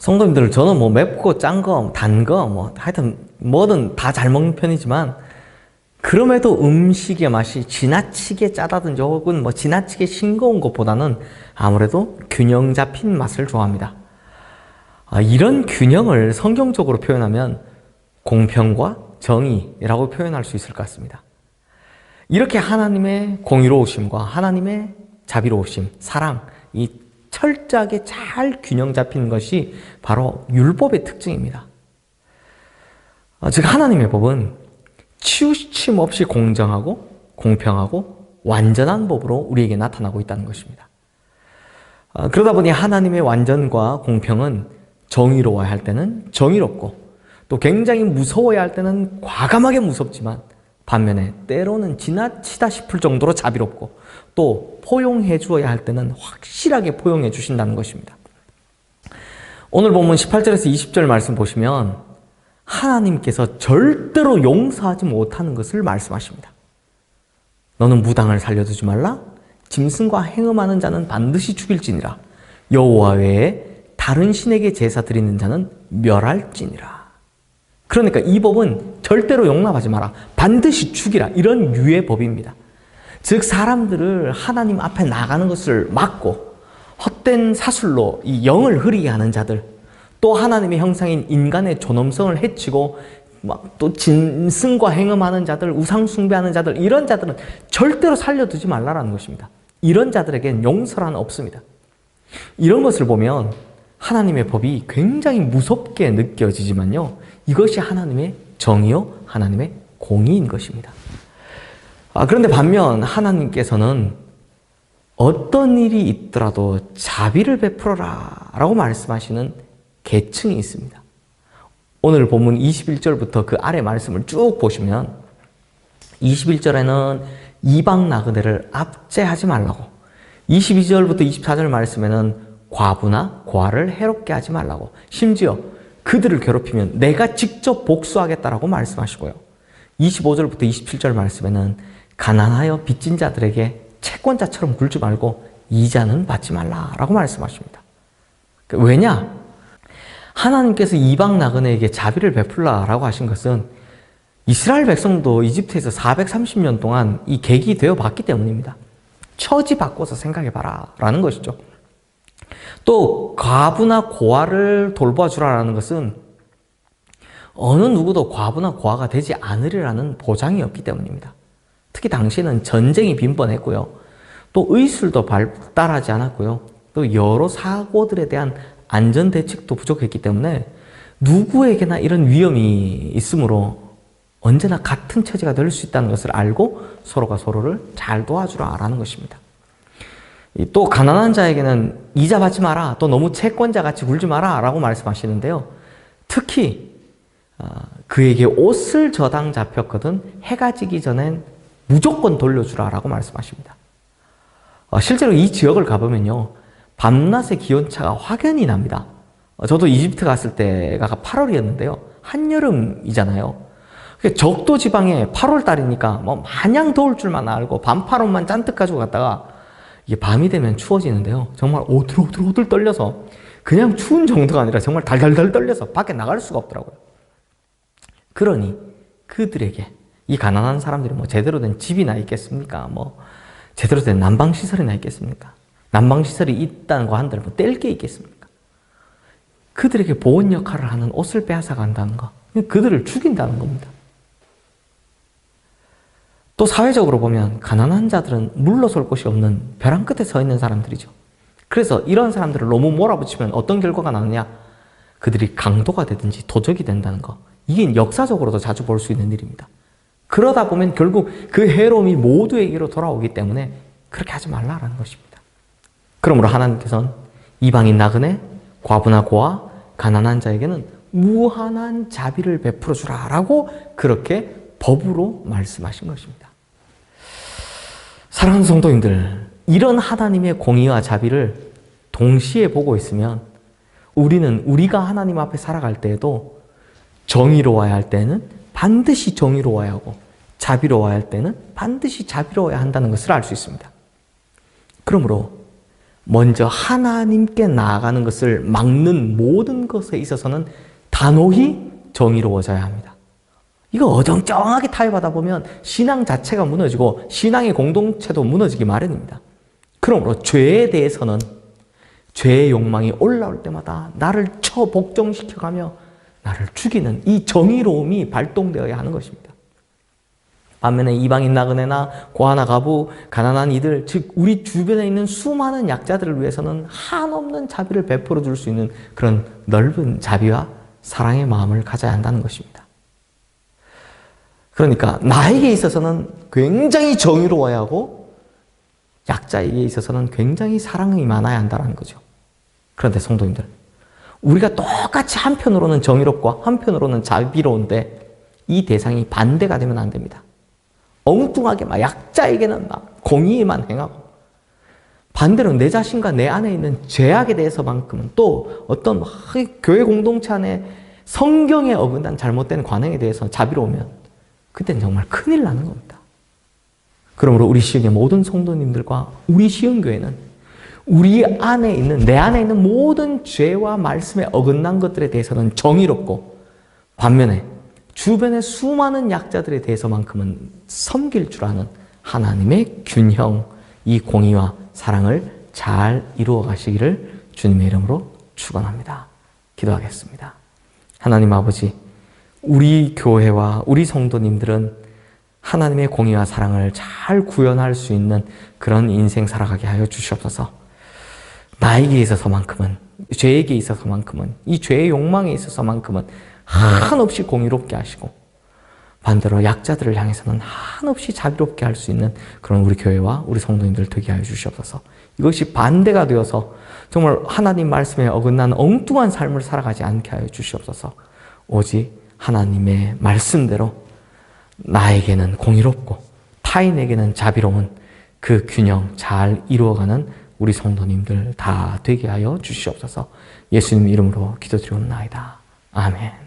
성도님들, 저는 뭐 맵고 짠 거, 단 거, 뭐 하여튼 뭐든 다 잘 먹는 편이지만 그럼에도 음식의 맛이 지나치게 짜다든지 혹은 뭐 지나치게 싱거운 것보다는 아무래도 균형 잡힌 맛을 좋아합니다. 이런 균형을 성경적으로 표현하면 공평과 정의라고 표현할 수 있을 것 같습니다. 이렇게 하나님의 공의로우심과 하나님의 자비로우심, 사랑, 이 철저하게 잘 균형 잡힌 것이 바로 율법의 특징입니다. 즉 하나님의 법은 치우침 없이 공정하고 공평하고 완전한 법으로 우리에게 나타나고 있다는 것입니다. 그러다 보니 하나님의 완전과 공평은 정의로워야 할 때는 정의롭고 또 굉장히 무서워야 할 때는 과감하게 무섭지만 반면에 때로는 지나치다 싶을 정도로 자비롭고 또 포용해 주어야 할 때는 확실하게 포용해 주신다는 것입니다. 오늘 본문 18절에서 20절 말씀 보시면 하나님께서 절대로 용서하지 못하는 것을 말씀하십니다. 너는 무당을 살려두지 말라. 짐승과 행음하는 자는 반드시 죽일지니라. 여호와 외에 다른 신에게 제사 드리는 자는 멸할지니라. 그러니까 이 법은 절대로 용납하지 마라. 반드시 죽이라. 이런 유의 법입니다. 즉 사람들을 하나님 앞에 나가는 것을 막고 헛된 사술로 이 영을 흐리게 하는 자들, 또 하나님의 형상인 인간의 존엄성을 해치고 또 짐승과 행음하는 자들, 우상 숭배하는 자들, 이런 자들은 절대로 살려두지 말라라는 것입니다. 이런 자들에겐 용서란 없습니다. 이런 것을 보면 하나님의 법이 굉장히 무섭게 느껴지지만요, 이것이 하나님의 정의요, 하나님의 공의인 것입니다. 그런데 반면 하나님께서는 어떤 일이 있더라도 자비를 베풀어라 라고 말씀하시는 계층이 있습니다. 오늘 본문 21절부터 그 아래 말씀을 쭉 보시면 21절에는 이방 나그네를 압제하지 말라고, 22절부터 24절 말씀에는 과부나 고아를 해롭게 하지 말라고, 심지어 그들을 괴롭히면 내가 직접 복수하겠다라고 말씀하시고요. 25절부터 27절 말씀에는 가난하여 빚진 자들에게 채권자처럼 굴지 말고 이자는 받지 말라라고 말씀하십니다. 왜냐? 하나님께서 이방 나그네에게 자비를 베풀라라고 하신 것은 이스라엘 백성도 이집트에서 430년 동안 이 객이 되어 봤기 때문입니다. 처지 바꿔서 생각해봐라 라는 것이죠. 또 과부나 고아를 돌봐주라라는 것은 어느 누구도 과부나 고아가 되지 않으리라는 보장이 없기 때문입니다. 특히 당시에는 전쟁이 빈번했고요. 또 의술도 발달하지 않았고요. 또 여러 사고들에 대한 안전대책도 부족했기 때문에 누구에게나 이런 위험이 있으므로 언제나 같은 처지가 될 수 있다는 것을 알고 서로가 서로를 잘 도와주라라는 것입니다. 또 가난한 자에게는 이자 받지 마라, 또 너무 채권자같이 굴지 마라 라고 말씀하시는데요. 특히 그에게 옷을 저당 잡혔거든 해가 지기 전엔 무조건 돌려주라라고 말씀하십니다. 실제로 이 지역을 가보면요, 밤낮의 기온차가 확연히 납니다. 저도 이집트 갔을 때가 8월이었는데요. 한여름이잖아요. 적도 지방에 8월 달이니까 뭐 마냥 더울 줄만 알고 반팔옷만 잔뜩 가지고 갔다가 이게 밤이 되면 추워지는데요. 정말 오들오들 떨려서 그냥 추운 정도가 아니라 정말 달달달 떨려서 밖에 나갈 수가 없더라고요. 그러니 그들에게 이 가난한 사람들이 뭐 제대로 된 집이나 있겠습니까? 뭐 제대로 된 난방시설이나 있겠습니까? 난방시설이 있다는 거 한들 뭐 뗄 게 있겠습니까? 그들에게 보온 역할을 하는 옷을 빼앗아 간다는 거, 그들을 죽인다는 겁니다. 또 사회적으로 보면 가난한 자들은 물러설 곳이 없는 벼랑 끝에 서 있는 사람들이죠. 그래서 이런 사람들을 너무 몰아붙이면 어떤 결과가 나느냐? 그들이 강도가 되든지 도적이 된다는 거. 이게 역사적으로도 자주 볼 수 있는 일입니다. 그러다 보면 결국 그 해로움이 모두에게로 돌아오기 때문에 그렇게 하지 말라라는 것입니다. 그러므로 하나님께서는 이방인 나그네, 과부나 고아, 가난한 자에게는 무한한 자비를 베풀어 주라라고 그렇게 법으로 말씀하신 것입니다. 사랑하는 성도님들, 이런 하나님의 공의와 자비를 동시에 보고 있으면 우리는 우리가 하나님 앞에 살아갈 때에도 정의로워야 할 때는 반드시 정의로워야 하고 자비로워야 할 때는 반드시 자비로워야 한다는 것을 알 수 있습니다. 그러므로 먼저 하나님께 나아가는 것을 막는 모든 것에 있어서는 단호히 정의로워져야 합니다. 이거 어정쩡하게 타협하다 보면 신앙 자체가 무너지고 신앙의 공동체도 무너지기 마련입니다. 그러므로 죄에 대해서는 죄의 욕망이 올라올 때마다 나를 처복종시켜가며 나를 죽이는 이 정의로움이 발동되어야 하는 것입니다. 반면에 이방인 나그네나 고아나 과부, 가난한 이들, 즉 우리 주변에 있는 수많은 약자들을 위해서는 한없는 자비를 베풀어 줄 수 있는 그런 넓은 자비와 사랑의 마음을 가져야 한다는 것입니다. 그러니까 나에게 있어서는 굉장히 정의로워야 하고 약자에게 있어서는 굉장히 사랑이 많아야 한다는 거죠. 그런데 성도님들, 우리가 똑같이 한편으로는 정의롭고 한편으로는 자비로운데 이 대상이 반대가 되면 안 됩니다. 엉뚱하게 막 약자에게는 막 공의만 행하고 반대로 내 자신과 내 안에 있는 죄악에 대해서만큼은 또 어떤 교회 공동체 안에 성경에 어긋난 잘못된 관행에 대해서 자비로우면 그때는 정말 큰일 나는 겁니다. 그러므로 우리 시흥의 모든 성도님들과 우리 시흥교회는 우리 안에 있는, 내 안에 있는 모든 죄와 말씀에 어긋난 것들에 대해서는 정의롭고 반면에 주변의 수많은 약자들에 대해서만큼은 섬길 줄 아는 하나님의 균형, 이 공의와 사랑을 잘 이루어 가시기를 주님의 이름으로 축원합니다. 기도하겠습니다. 하나님 아버지, 우리 교회와 우리 성도님들은 하나님의 공의와 사랑을 잘 구현할 수 있는 그런 인생 살아가게 하여 주시옵소서. 나에게 있어서만큼은, 죄에게 있어서만큼은, 이 죄의 욕망에 있어서만큼은 한없이 공의롭게 하시고 반대로 약자들을 향해서는 한없이 자비롭게 할 수 있는 그런 우리 교회와 우리 성도님들 되게 하여 주시옵소서. 이것이 반대가 되어서 정말 하나님 말씀에 어긋난 엉뚱한 삶을 살아가지 않게 하여 주시옵소서. 오직 하나님의 말씀대로 나에게는 공의롭고 타인에게는 자비로운 그 균형 잘 이루어가는 우리 성도님들 다 되게 하여 주시옵소서. 예수님 이름으로 기도드리옵나이다. 아멘.